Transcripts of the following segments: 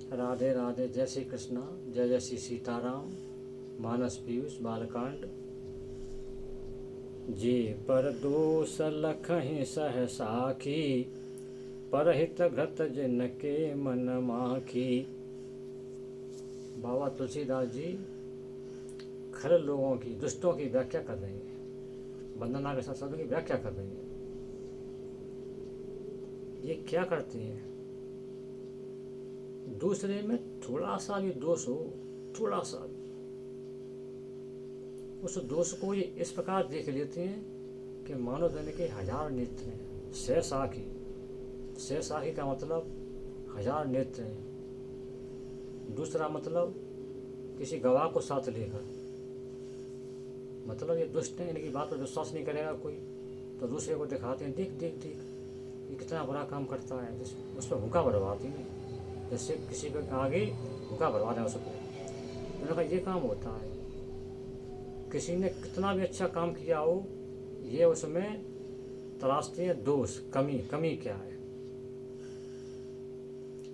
राधे राधे। जय श्री कृष्णा। जय जय श्री सीताराम। मानस पीयूष बालकांड। जे पर दोष लखहि सहसाखी, परहित घृत जिनके मन माखी। बाबा तुलसीदास जी खल लोगों की, दुष्टों की व्याख्या कर रहे हैं। वंदना के साथ शब्दों की व्याख्या कर रहे हैं। ये क्या करते हैं? दूसरे में थोड़ा सा भी दोष हो, थोड़ा सा भी, उस दोष को ये इस प्रकार देख लेते हैं कि मानव धन के 1000 नेत्र हैं। सहसाखी, सहसाखी का मतलब 1000 नेत्र हैं। दूसरा मतलब किसी गवाह को साथ लेकर, मतलब ये दुष्ट हैं, इनकी बात पर विश्वास नहीं करेगा कोई, तो दूसरे को दिखाते हैं, देख देख देख ये कितना बुरा काम करता है। उस पर भूखा भरवाती है, जैसे किसी के आगे भूखा भरवा दें उसको। उन्होंने कहा ये काम होता है। किसी ने कितना भी अच्छा काम किया हो, ये उसमें तलाशते हैं दोष, कमी। कमी क्या है?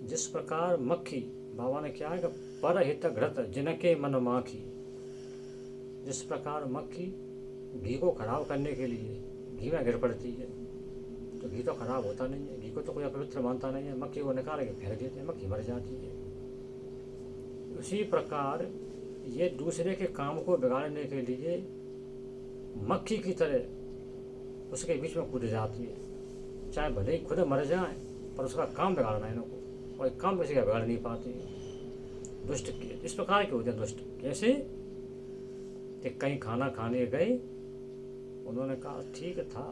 जिस प्रकार मक्खी, बाबा ने क्या है कि परहित घृत जिनके मन माखी। जिस प्रकार मक्खी घी को खराब करने के लिए घी में गिर पड़ती है, तो घी तो खराब होता नहीं है, घी को तो कोई अपवित्र मानता नहीं है, मक्खी को निकाल के फेंक देते हैं, मक्खी मर जाती है। उसी प्रकार ये दूसरे के काम को बिगाड़ने के लिए मक्खी की तरह उसके बीच में कूद जाती है। चाहे भले ही खुद मर जाए, पर उसका काम बिगाड़ना है इनको, और काम किसी का बिगाड़ नहीं पाती। दुष्ट इस प्रकार के होते हैं दुष्ट। कैसे? कि कहीं खाना खाने गए, उन्होंने कहा ठीक था,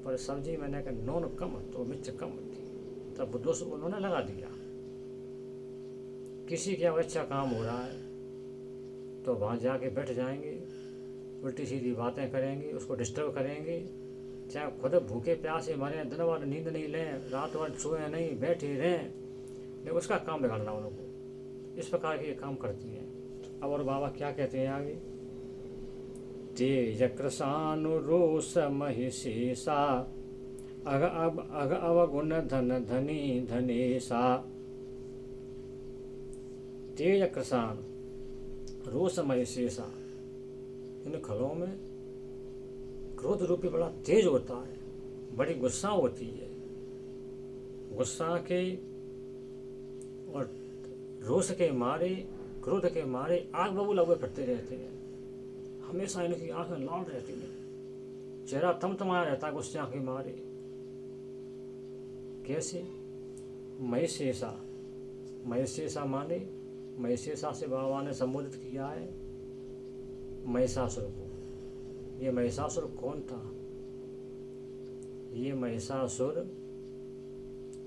पर सब्जी मैंने कहा नून कम तो मिर्च कम थी, तब वो दोष उन्होंने लगा दिया। किसी के अच्छा काम हो रहा है तो वहाँ जाके बैठ जाएंगे, उल्टी सीधी बातें करेंगे, उसको डिस्टर्ब करेंगे। चाहे खुद भूखे प्यासे मरे, दिन भर नींद नहीं लें, रात भर सोए नहीं, बैठे रहें, लेकिन उसका काम बिगाड़ना उनको। इस प्रकार के ये काम करती हैं। अब और बाबा क्या कहते हैं आगे? तेज कृशानुरोष महिषेषा, अग अवगुण धन धनी धनेशा। तेज कृशान रोष महिषेषा, इन खलों में क्रोध रूपी बड़ा तेज होता है, बड़ी गुस्सा होती है। गुस्सा के और रोष के मारे, क्रोध के मारे आग बबूला हुए फिरते रहते हैं। हमेशा इनकी आंखें लाल रहती हैं, चेहरा तमतमाया रहता है गुस्से के मारे। कैसे? महिषेषा, महिषेषा माने, महिषेषा से बाबा ने संबोधित किया है महिषासुर को। ये महिषासुर कौन था? ये महिषासुर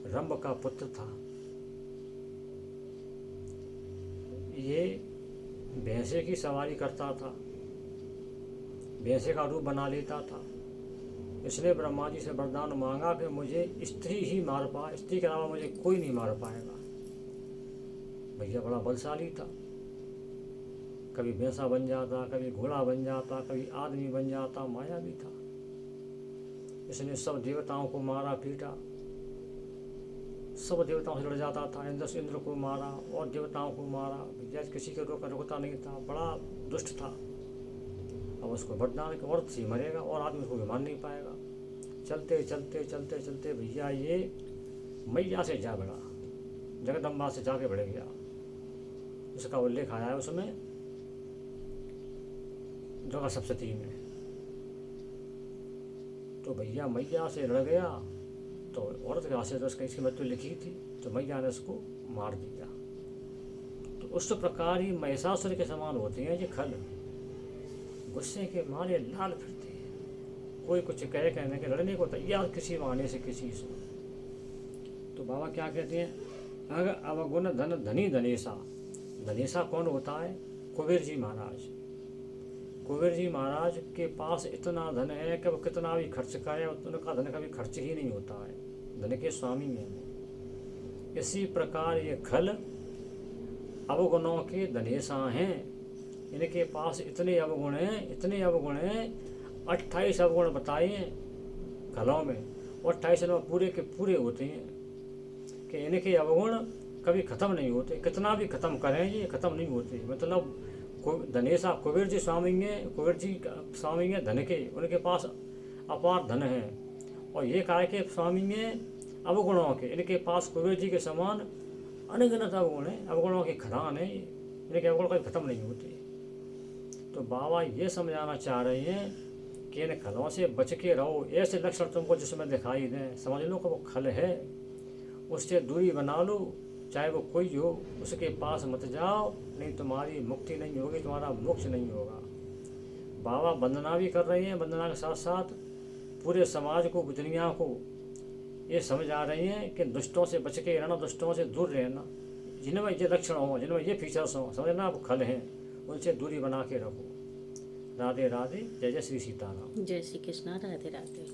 रंभ का पुत्र था। ये भैंसे की सवारी करता था, भैंसे का रूप बना लेता था। इसने ब्रह्मा जी से वरदान मांगा कि मुझे स्त्री ही मार पाए, स्त्री के अलावा मुझे कोई नहीं मार पाएगा। भैया बड़ा बलशाली था, कभी भैंसा बन जाता, कभी घोड़ा बन जाता, कभी आदमी बन जाता, माया भी था। इसने सब देवताओं को मारा पीटा, सब देवताओं से लड़ जाता था। इंद्र से इंद्र को मारा और देवताओं को मारा। भैया किसी के रुकता नहीं था, बड़ा दुष्ट था। अब उसको वरदान के औरत से मरेगा और आदमी उसको भी मार नहीं पाएगा। चलते चलते चलते चलते भैया ये मैया से जा बढ़ा, जगदम्बा से जाके बढ़ गया। इसका उल्लेख आया है उसमें जगह सप्तती में। तो भैया मैया से लड़ गया, तो औरत के हाथ से तो इसकी मृत्यु लिखी थी, तो मैया ने उसको मार दिया। तो उस प्रकार ही महिषासुर के समान होते हैं ये खल, गुस्से के मारे लाल फिरते हैं। कोई कुछ कहे कहने के लड़ने को तैयार किसी बहाने से किसी से। तो बाबा क्या कहते हैं? अग अवगुण धन धनी धनेशा। धनेशा कौन होता है? कुबेर जी महाराज। कुबेर जी महाराज के पास इतना धन है कि वो कितना भी खर्च करे, उनका धन का भी खर्च ही नहीं होता है, धन के स्वामी हैं वो। इसी प्रकार ये खल अवगुणों के धनेशा हैं। इनके पास इतने अवगुण हैं, इतने अवगुण हैं, 28 अवगुण बताए हैं खलों में, और 28 में पूरे के पूरे होते हैं कि इनके अवगुण कभी ख़त्म नहीं होते, कितना भी ख़त्म करें ये ख़त्म नहीं होते। मतलब धनेशा कुबेर जी स्वामी हैं, कुबेर जी स्वामी हैं धन के, उनके पास अपार धन है। और ये काय के स्वामी हैं अवगुणों के, इनके पास कुबेर जी के समान अनगिनत अवगुण हैं, अवगुणों के खदान है, इनके अवगुण कभी ख़त्म नहीं होते। तो बाबा ये समझाना चाह रहे हैं कि इन खलों से बच के रहो। ऐसे लक्षण तुमको जिसमें दिखाई दें, समझ लो कि वो खल है, उससे दूरी बना लो, चाहे वो कोई हो, उसके पास मत जाओ, नहीं तुम्हारी मुक्ति नहीं होगी, तुम्हारा मोक्ष नहीं होगा। बाबा वंदना भी कर रहे हैं, वंदना के साथ साथ पूरे समाज को, दुनिया को ये समझ आ रही हैं कि दुष्टों से बच के रहना, दुष्टों से दूर रहना, जिनमें ये लक्षण हों, जिनमें ये फीचर्स हों, समझना आप खल हैं, उनसे दूरी बना के रखो। राधे राधे, जय जय श्री सीताराम। जय श्री कृष्णा, राधे राधे।